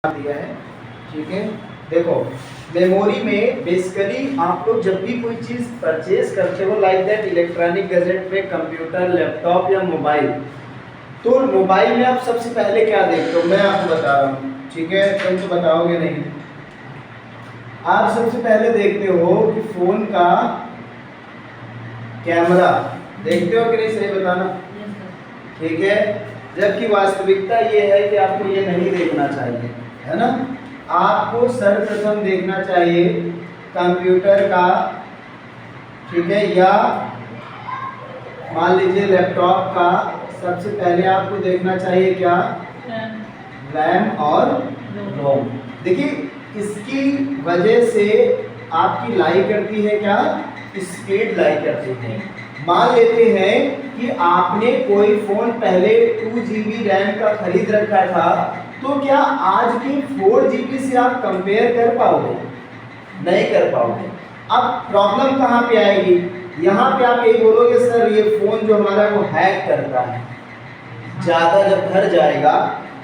दिया है। ठीक है, देखो मेमोरी में बेसिकली आप लोग जब भी कोई चीज़ परचेज करते हो लाइक दैट इलेक्ट्रॉनिक गैजेट पे कंप्यूटर, लैपटॉप या मोबाइल, तो मोबाइल में आप सबसे पहले क्या देखते हो, मैं आपको बता रहा हूँ। ठीक है, तुम तो बताओगे नहीं। आप सबसे पहले देखते हो कि फ़ोन का कैमरा देखते हो कि नहीं, सही बताना। ठीक है, जबकि वास्तविकता ये है कि आपको ये नहीं देखना चाहिए, है ना। आपको सर्वप्रथम देखना चाहिए कंप्यूटर का, ठीक है, या मान लीजिए लैपटॉप का। सबसे पहले आपको देखना चाहिए क्या, रैम और रोम। देखिए इसकी वजह से आपकी लाई करती है क्या, स्पीड लाई करती है। मान लेते हैं कि आपने कोई फ़ोन पहले 2 GB रैम का खरीद रखा था, तो क्या आज के 4 GB से आप कंपेयर कर पाओगे, नहीं कर पाओगे। अब प्रॉब्लम कहाँ पे आएगी, यहाँ पे आप यही बोलोगे सर ये फ़ोन जो हमारा वो हैक करता है, ज़्यादा जब भर जाएगा।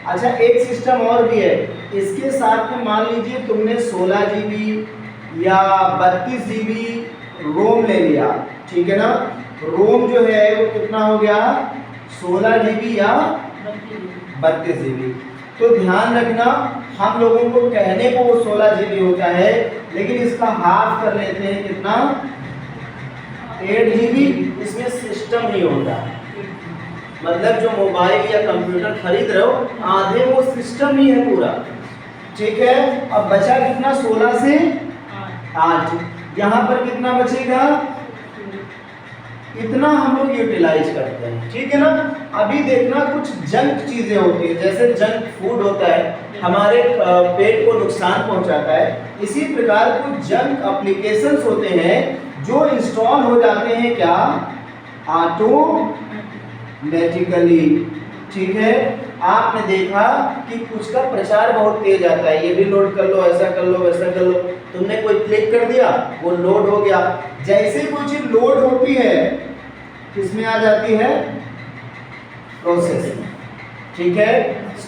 अच्छा एक सिस्टम और भी है, इसके साथ में मान लीजिए तुमने 16 GB या 32 GB रोम ले लिया, ठीक है ना। रोम जो है वो कितना हो गया, 16 GB या 32 GB। तो ध्यान रखना, हम लोगों को कहने को वो 16 GB होता है, लेकिन इसका हाफ कर लेते हैं कितना, 8 GB। इसमें सिस्टम ही होता है, मतलब जो मोबाइल या कंप्यूटर खरीद रहे हो आधे वो सिस्टम ही है पूरा। ठीक है, अब बचा कितना, 16 से 8। यहाँ पर कितना बचेगा, इतना हम लोग यूटिलाइज करते हैं। ठीक है ना। अभी देखना कुछ जंक चीजें होती है, जैसे जंक फूड होता है हमारे पेट को नुकसान पहुंचाता है, इसी प्रकार कुछ जंक एप्लीकेशंस होते हैं जो इंस्टॉल हो जाते हैं क्या, ऑटोमेटिकली। ठीक है, आपने देखा कि कुछ का प्रचार बहुत तेज आता है, ये भी लोड कर लो, ऐसा कर लो, वैसा कर लो। तुमने कोई क्लिक कर दिया, वो लोड हो गया। जैसे कोई चीज लोड होती है किसमें आ जाती है, प्रोसेस में। ठीक है,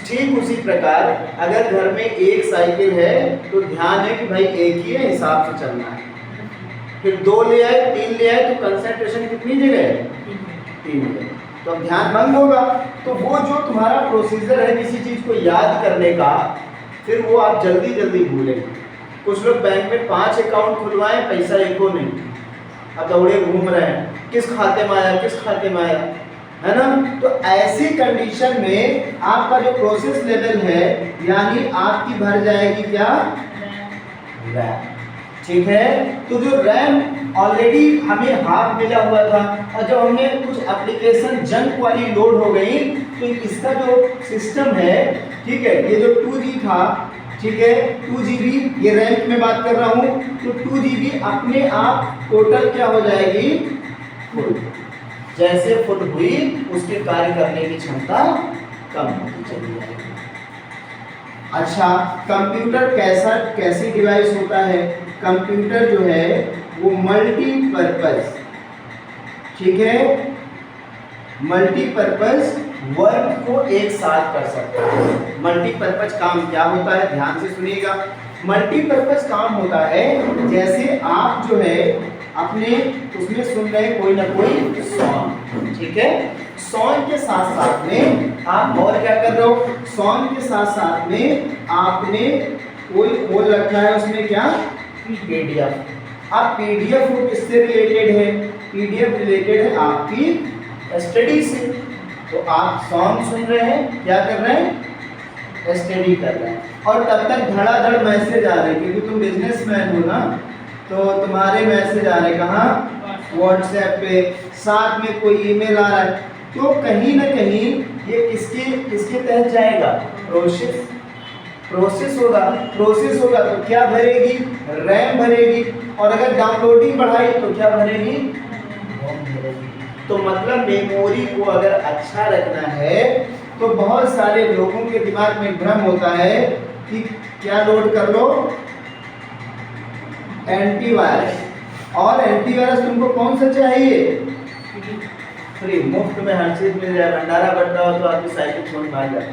ठीक उसी प्रकार अगर घर में एक साइकिल है तो ध्यान है कि भाई एक ही हिसाब से चलना है। फिर 2 ले आए, 3 ले आए, तो कंसंट्रेशन कितनी जगह है, 3 जगह, तो अब ध्यान भंग होगा। तो वो जो तुम्हारा प्रोसीजर है किसी चीज़ को याद करने का, फिर वो आप जल्दी जल्दी भूलेंगे। कुछ लोग बैंक में 5 अकाउंट खुलवाएं, पैसा एको नहीं, अब दौड़े घूम रहे हैं, किस खाते में आया, किस खाते में आया, है ना। तो ऐसी कंडीशन में आपका जो प्रोसेस लेवल है, यानी आपकी भर जाएगी क्या, रैम। ठीक है, तो जो रैम ऑलरेडी हमें हाफ मिला हुआ था, और जब हमने कुछ एप्लीकेशन जंक वाली लोड हो गई, तो इसका जो सिस्टम है, ठीक है, ये जो 2G था, ठीक है, 2 GB, ये रैम में बात कर रहा हूँ, तो 2 GB अपने आप टोटल क्या हो जाएगी, फुल। जैसे फुल हुई उसके कार्य करने की क्षमता कम होती चली जाएगी। अच्छा, कंप्यूटर कैसी डिवाइस होता है, कंप्यूटर जो है वो मल्टीपर्पज, ठीक है, मल्टीपर्पज वर्क को एक साथ कर सकता है। मल्टीपर्पज काम क्या होता है, ध्यान से सुनिएगा। मल्टीपर्पज काम होता है जैसे आप जो है अपने उसमें सुन रहे कोई ना कोई सॉन्ग, ठीक है, सॉन्ग के साथ साथ में आप और क्या कर रहे हो, सॉन्ग के साथ साथ में आपने कोई खोल रखा है, उसमें क्या, PDF। अब PDF वो किससे रिलेटेड है, PDF रिलेटेड है आपकी स्टडी से। तो आप सॉन्ग सुन रहे हैं, क्या कर रहे हैं, स्टडी कर रहे हैं, और तब तक धड़ाधड़ मैसेज आ रहे हैं, क्योंकि तुम बिजनेसमैन हो ना, तो तुम्हारे मैसेज आ रहे कहाँ, व्हाट्सएप पे, साथ में कोई ईमेल आ रहा है। तो कहीं ना कहीं ये किसके तहत जाएगा, प्रोसेस होगा तो क्या भरेगी, रैम भरेगी, और अगर डाउनलोडिंग बढ़ाई तो क्या भरेगी, रोम भरेगी। तो मतलब मेमोरी को अगर अच्छा रखना है, तो बहुत सारे लोगों के दिमाग में भ्रम होता है कि क्या लोड कर लो, एंटीवायरस। और एंटीवायरस तुमको कौन सा चाहिए, फ्री, मुफ्त में हर चीज मिल जाए, भंडारा बढ़ रहा हो तो आपकी साइकिल छोड़ भाग जाए।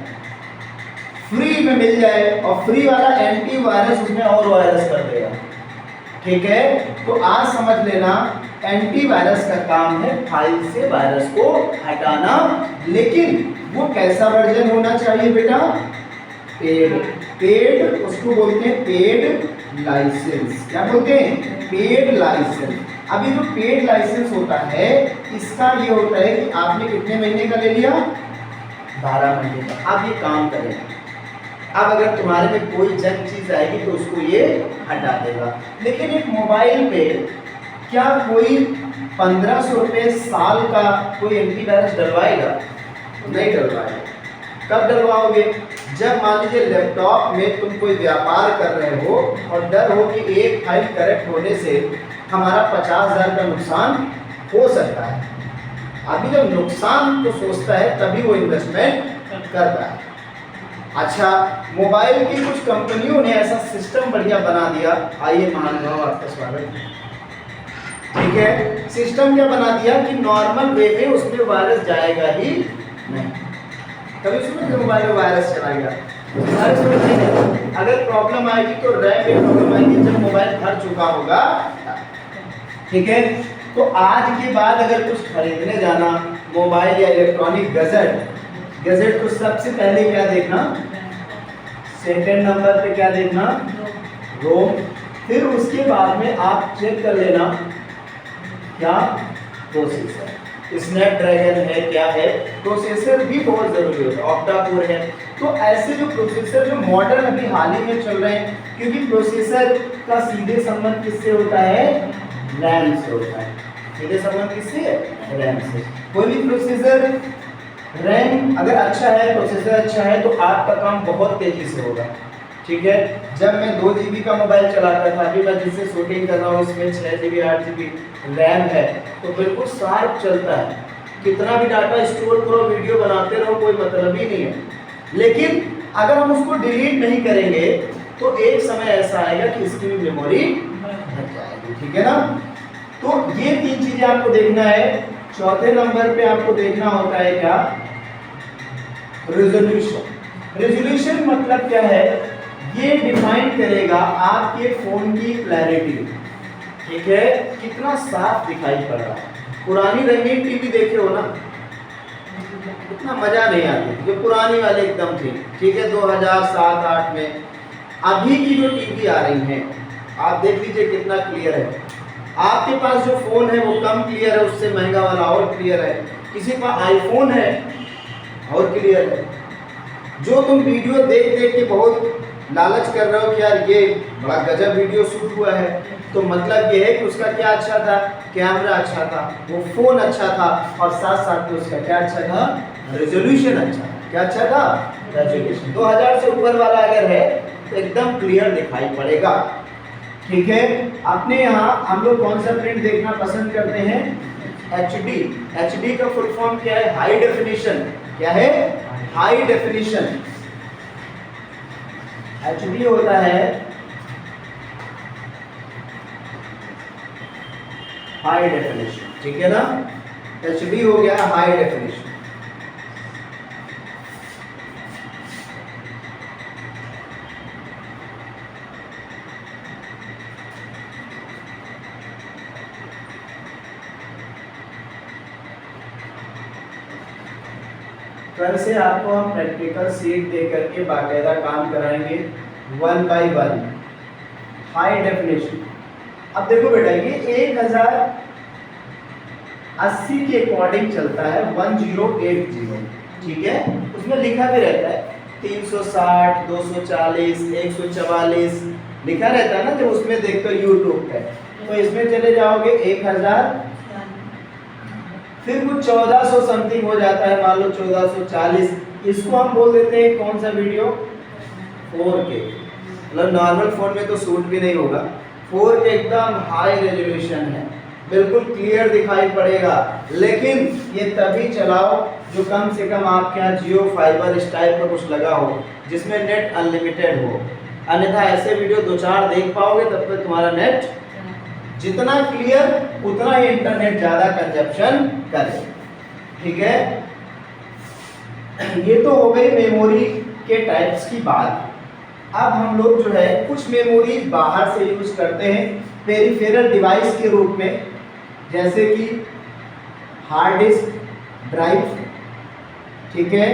फ्री में मिल जाए और फ्री वाला एंटीवायरस उसमें और वायरस कर देगा। ठीक है, तो आज समझ लेना एंटीवायरस का काम है फाइल से वायरस को हटाना, लेकिन वो कैसा वर्जन होना चाहिए बेटा? पेड उसको बोलते हैं पेड लाइसेंस। क्या बोलते हैं? Paid licence. अभी जो पेड लाइसेंस होता है इसका ये होता है कि आपने कितने महीने का ले लिया? 12 महीने का। आप ये काम करें, अब अगर तुम्हारे में कोई जंग चीज आएगी तो उसको ये हटा देगा। लेकिन एक मोबाइल पे क्या कोई 1500 रुपये साल का कोई एंटीवायरस डलवाएगा? नहीं डलवाएगा। कब डलवाओगे? जब मान लीजिए लैपटॉप में तुम कोई व्यापार कर रहे हो और डर हो कि एक फाइल करेक्ट होने से हमारा 50,000 का नुकसान हो सकता है। अभी जब नुकसान तो सोचता है तभी वो इन्वेस्टमेंट करता है। अच्छा, मोबाइल की कुछ कंपनियों ने ऐसा सिस्टम बढ़िया बना दिया। आइए महानुभाव, आपका स्वागत है। ठीक है, सिस्टम क्या बना दिया कि नॉर्मल वे में उसमें वायरस जाएगा ही नहीं। कभी उसमें मोबाइल में वायरस चला गया, अगर प्रॉब्लम आएगी तो रैम में प्रॉब्लम आएगी जब मोबाइल भर चुका होगा। ठीक है, तो आज के बाद अगर कुछ खरीदने जाना मोबाइल या इलेक्ट्रॉनिक गैजेट तो सबसे पहले क्या देखना? सेकंड नंबर पे क्या देखना? रोम। फिर उसके बाद में आप चेक कर लेना क्या? प्रोसेसर, स्नैपड्रैगन है क्या है, प्रोसेसर भी बहुत जरूरी होता है, ऑक्टा कोर है। तो ऐसे जो प्रोसेसर जो मॉडर्न अभी हाल ही में चल रहे हैं, क्योंकि प्रोसेसर का सीधे संबंध किससे होता है? रैम से होता है। सीधे संबंध किससे है? रैम से। कोई भी प्रोसेसर रैम अगर अच्छा है, प्रोसेसर अच्छा है, तो आपका काम बहुत तेजी से होगा। ठीक है, जब मैं 2 GB का मोबाइल चलाता था, अभी मैं जिससे शूटिंग कर रहा हूँ उसमें 6 GB 8 GB रैम है, तो बिल्कुल शार्प चलता है। कितना भी डाटा स्टोर करो, वीडियो बनाते रहो, कोई मतलब ही नहीं है। लेकिन अगर हम उसको डिलीट नहीं करेंगे तो एक समय ऐसा आएगा कि इसकी भी मेमोरी घट जाएगी। ठीक है ना? तो ये 3 चीजें आपको देखना है। चौथे नंबर पे आपको देखना होता है क्या? रेजोल्यूशन। रेजोल्यूशन मतलब क्या है? ये डिफाइन करेगा आपके फोन की क्लैरिटी। ठीक है, कितना साफ दिखाई पड़ रहा है। पुरानी रंगीन टीवी देखे हो ना, इतना मजा नहीं आती जो पुरानी वाले एकदम थी। ठीक है, 2007-8 में। अभी की जो टीवी आ रही है आप देख लीजिए कितना क्लियर है। आपके पास जो फोन है वो कम क्लियर है, उससे महंगा वाला और क्लियर है। किसी का आईफोन है और क्लियर है। जो तुम वीडियो देख देख के बहुत लालच कर रहे हो कि यार ये बड़ा गजब वीडियो शूट हुआ है, तो मतलब ये है कि उसका क्या अच्छा था? कैमरा अच्छा था, वो फोन अच्छा था, और साथ साथ में उसका क्या अच्छा था? रेजोल्यूशन अच्छा था। क्या अच्छा था? रेजोल्यूशन। 2000 से ऊपर वाला अगर है तो एकदम क्लियर दिखाई पड़ेगा। ठीक है, अपने यहाँ हम लोग कौन सा प्रिंट देखना पसंद करते हैं? HD। HD का फुल फॉर्म क्या है? High definition. क्या है? High definition. HD होता है हाई डेफिनेशन। ठीक है ना? HD हो गया हाई डेफिनेशन। कल से आपको हम प्रैक्टिकल सीट दे करके बाकायदा काम कराएंगे 1 by 1 हाई डेफिनेशन। अब देखो बेटा, ये 1080 के अकॉर्डिंग चलता है 1080। ठीक है, उसमें लिखा भी रहता है 360, 240, 144 लिखा रहता है ना। जब उसमें देखते हो यूट्यूब पे, तो इसमें चले जाओगे 1000, फिर कुछ 1400 समथिंग हो जाता है, मान लो 1440। इसको हम बोल देते हैं कौन सा वीडियो? 4K। मतलब नॉर्मल फोन में तो शूट भी नहीं होगा। 4K एकदम हाई रेजोल्यूशन है, बिल्कुल क्लियर दिखाई पड़ेगा। लेकिन ये तभी चलाओ जो कम से कम आपके यहाँ जियो फाइबर इस टाइप का कुछ लगा हो, जिसमें नेट अनलिमिटेड हो। अन्यथा ऐसे वीडियो 2-4 देख पाओगे, तब तक तुम्हारा नेट जितना क्लियर उतना ही इंटरनेट ज्यादा कंजप्शन करे। ठीक है, ये तो हो गई मेमोरी के टाइप्स की बात। अब हम लोग जो है कुछ मेमोरीज बाहर से यूज करते हैं पेरिफेरल डिवाइस के रूप में, जैसे कि हार्ड डिस्क, ड्राइव, ठीक है,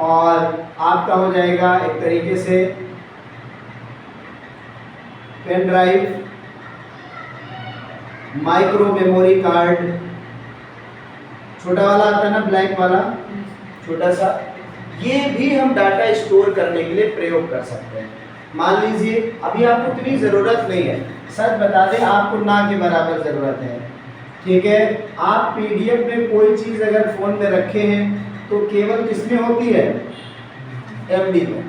और आपका हो जाएगा एक तरीके से pen drive, micro memory card, छोटा वाला आता है ना ब्लैक वाला, छोटा सा, ये भी हम डाटा स्टोर करने के लिए प्रयोग कर सकते हैं। मान लीजिए अभी आपको इतनी ज़रूरत नहीं है, सच बता दें आपको ना के बराबर ज़रूरत है, ठीक है। आप पीडीएफ में कोई चीज़ अगर फ़ोन में रखे हैं तो केवल किसमें होती है, एमडी में।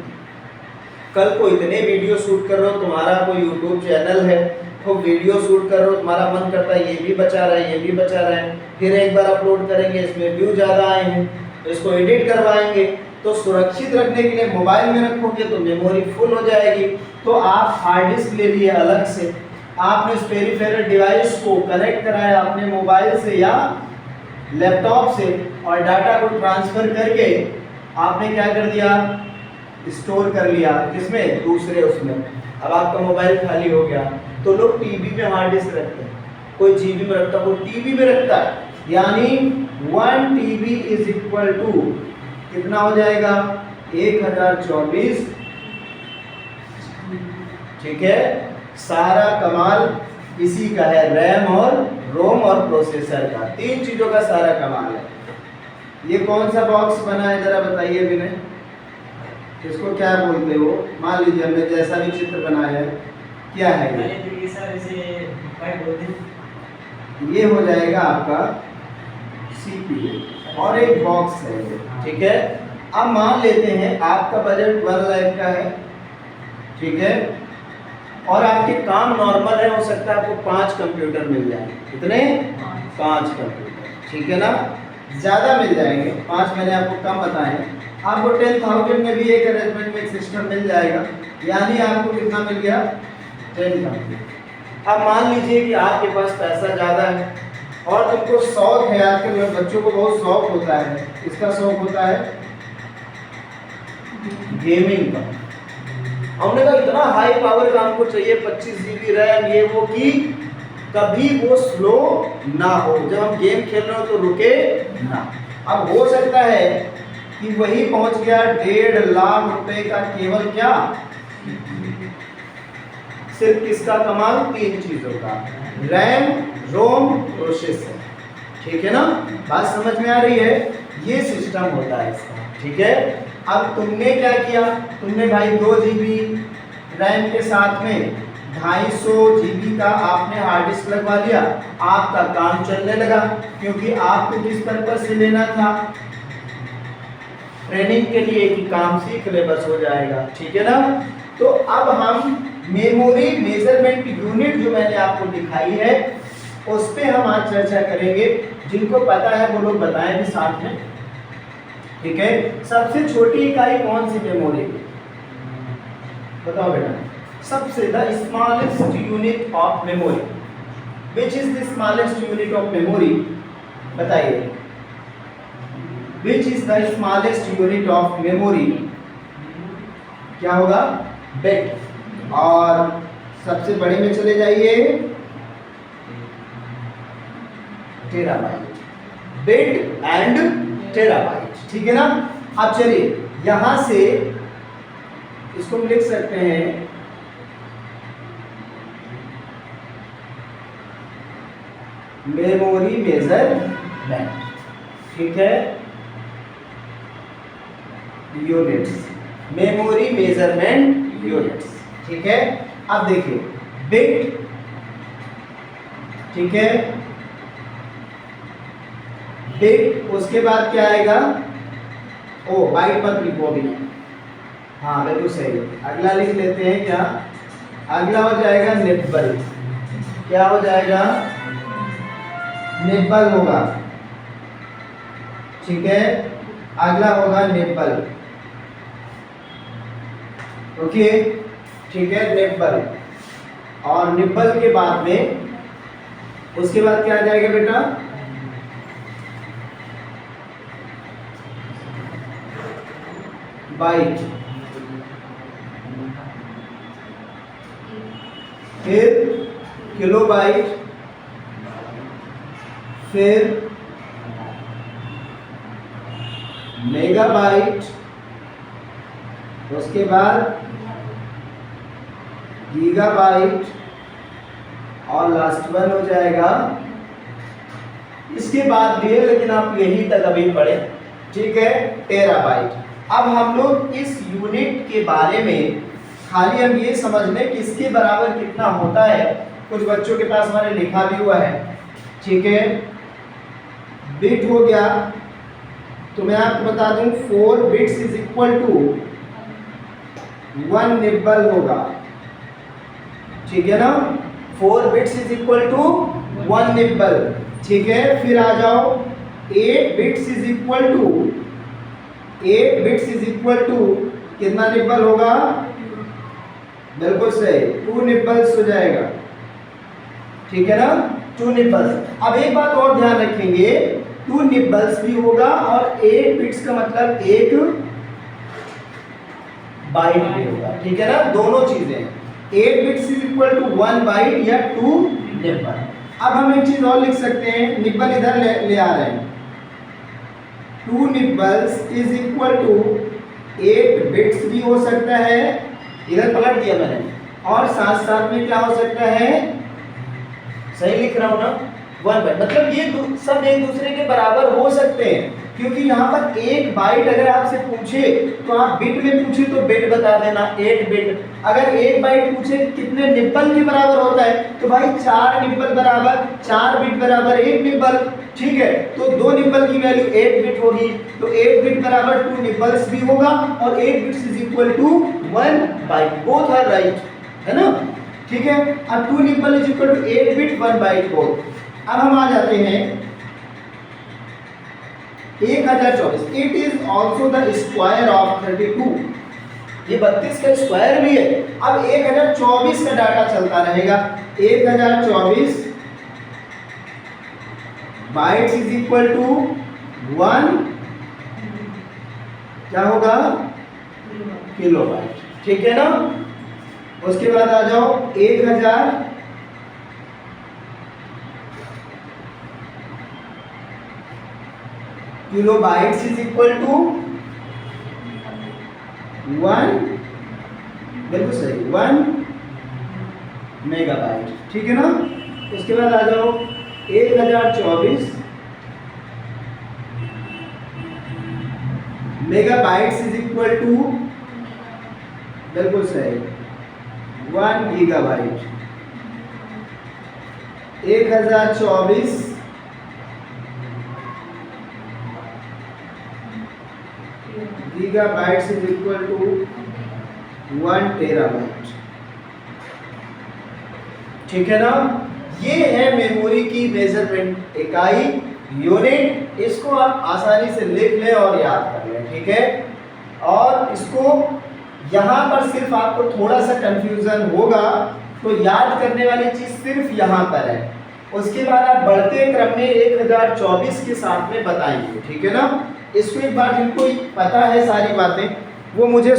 कल को इतने वीडियो शूट कर रहे हो, तुम्हारा कोई यूट्यूब चैनल है, तो वीडियो शूट कर रहे हो, तुम्हारा मन करता है ये भी बचा रहा है, ये भी बचा रहा है, फिर एक बार अपलोड करेंगे, इसमें व्यू ज़्यादा आए हैं तो इसको एडिट करवाएंगे, तो सुरक्षित रखने के लिए मोबाइल में रखोगे तो मेमोरी फुल हो जाएगी। तो आप हार्ड डिस्क ले लिए अलग से, आपने इस पेरिफेरल डिवाइस को कनेक्ट कराया अपने मोबाइल से या लैपटॉप से और डाटा को ट्रांसफ़र करके आपने क्या कर दिया, स्टोर कर लिया किसमें, दूसरे उसमें। अब आपका मोबाइल खाली हो गया तो लोग टीवी में हार्ड डिस्क रखते हैं, कोई जीबी में रखता है, कोई टीवी में रखता है, यानी 1 TB इज इक्वल टू कितना हो जाएगा, 1024, ठीक है। सारा कमाल इसी का है, रैम और रोम और प्रोसेसर का, तीन चीजों का सारा कमाल है। ये कौन सा बॉक्स बना है जरा बताइए विनय, इसको क्या बोलते हो? मान लीजिए हमने जैसा भी चित्र बनाया है, क्या है ये हो जाएगा आपका CPU और एक बॉक्स है, ठीक है। अब मान लेते हैं आपका बजट 1 लाख का है, ठीक है, और आपके काम नॉर्मल है, हो सकता है आपको 5 कंप्यूटर मिल जाए, कितने, 5 कंप्यूटर, ठीक है ना, ज़्यादा मिल जाएंगे, 5 मैंने आपको कम बताए, आपको 10,000 में भी एक अरेंजमेंट में एक सिस्टम मिल जाएगा, यानी आपको कितना मिल गया, 10,000। अब मान लीजिए कि आपके पास पैसा ज़्यादा है और तुमको शौक है, आजकल बच्चों को बहुत शौक होता है, इसका शौक होता है गेमिंग का, हमने कहा इतना हाई पावर का हमको चाहिए, 25 GB रैम ये वो, कि कभी वो स्लो ना हो, जब हम गेम खेल रहे हो तो रुके ना। अब हो सकता है कि वही पहुंच गया 1.5 लाख रुपए का, केवल क्या, सिर्फ किसका कमाल, 3 चीजों का, रैम, रोम, प्रोसेसर, ठीक है ना, बात समझ में आ रही है, ये सिस्टम होता है इसका, ठीक है। अब तुमने क्या किया, तुमने भाई 2 GB रैम के साथ में 250 GB का आपने हार्ड डिस्क लगवा लिया, आपका काम चलने लगा, क्योंकि आपको किस पर्पस से लेना था, ट्रेनिंग के लिए, कि काम सीख ले बस हो जाएगा, ठीक है ना। तो अब हम मेमोरी मेजरमेंट यूनिट जो मैंने आपको दिखाई है उस पे हम आज चर्चा करेंगे, जिनको पता है वो लोग बताएं भी साथ में, ठीक है। सबसे छोटी इकाई कौन सी मेमोरी की, बताओ बेटा, सबसे the smallest unit of memory, which is the smallest unit of memory, बताइए, which is the smallest unit of memory, क्या होगा, बिट। और सबसे बड़े में चले जाइए, टेराबाइट, बिट एंड टेराबाइट, ठीक है ना। अब चलिए यहां से इसको लिख सकते हैं, मेमोरी मेजरमेंट, ठीक है, यूनिट्स, मेमोरी मेजरमेंट यूनिट्स, ठीक है। अब देखिए बिट, ठीक है, बिट, उसके बाद क्या आएगा, ओ बाइट मत लिखो अभी, हाँ बिल्कुल सही, अगला लिख लेते हैं, क्या अगला हो जाएगा, निब्बल, क्या हो जाएगा, निब्बल होगा, ठीक है, अगला होगा निब्बल, ओके, ठीक है, निब्बल। और निब्बल के बाद में उसके बाद क्या आ जाएगा बेटा, बाइट, फिर किलोबाइट, फिर मेगाबाइट, उसके बाद गीगाबाइट और लास्ट वन हो जाएगा, इसके बाद भी है लेकिन आप यही तक अभी पढ़े, ठीक है, टेराबाइट। अब हम लोग इस यूनिट के बारे में खाली हम ये समझ लें कि इसके बराबर कितना होता है। कुछ बच्चों के पास हमारे लिखा भी हुआ है, ठीक है। बिट हो गया तो मैं आपको बता दूं 4 bits is equal to 1 nibble होगा, ठीक है ना। 4 bits is equal to 1 nibble, ठीक है। फिर आ जाओ 8 bits is equal to 8 bits is equal to कितना निब्बल होगा, बिल्कुल सही 2 निब्बल्स हो जाएगा, ठीक है ना, 2 निब्बल्स। अब एक बात और ध्यान रखेंगे, 2 निब्बल्स भी होगा और 8 बिट्स का मतलब 1 बाइट भी होगा, ठीक है ना, दोनों चीजें। 8 bits is equal to 1 byte या 2 निब्बल। अब हम एक चीज और लिख सकते हैं, निब्बल इधर ले आ रहे हैं, 2 निब्बल्स इज इक्वल टू 8 बिट्स भी हो सकता है, इधर पलट दिया मैंने, और साथ साथ में क्या हो सकता है, सही लिख रहा हूं ना, 1 बाइट, मतलब ये सब एक दूसरे के बराबर हो सकते हैं, क्योंकि यहाँ पर 1 बाइट अगर आपसे पूछे तो आप बिट में पूछे तो बिट बता देना 8 बिट। अगर 1 बाइट पूछे कितने निब्बल के बराबर होता है तो भाई 4 निब्बल बराबर 4 बिट बराबर 1 निब्बल, ठीक है। तो 2 निब्बल की वैल्यू 8 बिट होगी, तो 8 बिट बराबर 2 निब्बल्स भी होगा और 8 bits is equal to 1 byte, both are right, है ना, ठीक है। अब 2 nibble is equal to 8 bit 1 byte both. अब हम आ जाते हैं 1024, it is also the square of 32, ये 32 का स्क्वायर भी है। अब 1024 का डाटा चलता रहेगा, 1024 बाइट्स इज इक्वल टू 1 क्या होगा, किलोबाइट, ठीक है ना। उसके बाद आ जाओ 1000 किलोबाइट्स इज इक्वल टू 1, बिल्कुल सही, 1 मेगाबाइट, ठीक है ना। उसके बाद आ जाओ 1024 मेगाबाइट्स इज इक्वल टू, बिल्कुल सही, 1 gigabyte. 1024 gigabytes is equal to 1 terabyte, ठीक है ना। ये है मेमोरी की मेजरमेंट इकाई, यूनिट। इसको आप आसानी से लिख लें और याद कर लें, ठीक है। और इसको यहाँ पर सिर्फ आपको थोड़ा सा कंफ्यूजन होगा, तो याद करने वाली चीज सिर्फ यहाँ पर है, उसके बाद आप बढ़ते क्रम में 1024 के साथ में बताएंगे, ठीक है ना। इसको एक बार जिनको पता है सारी बातें वो मुझे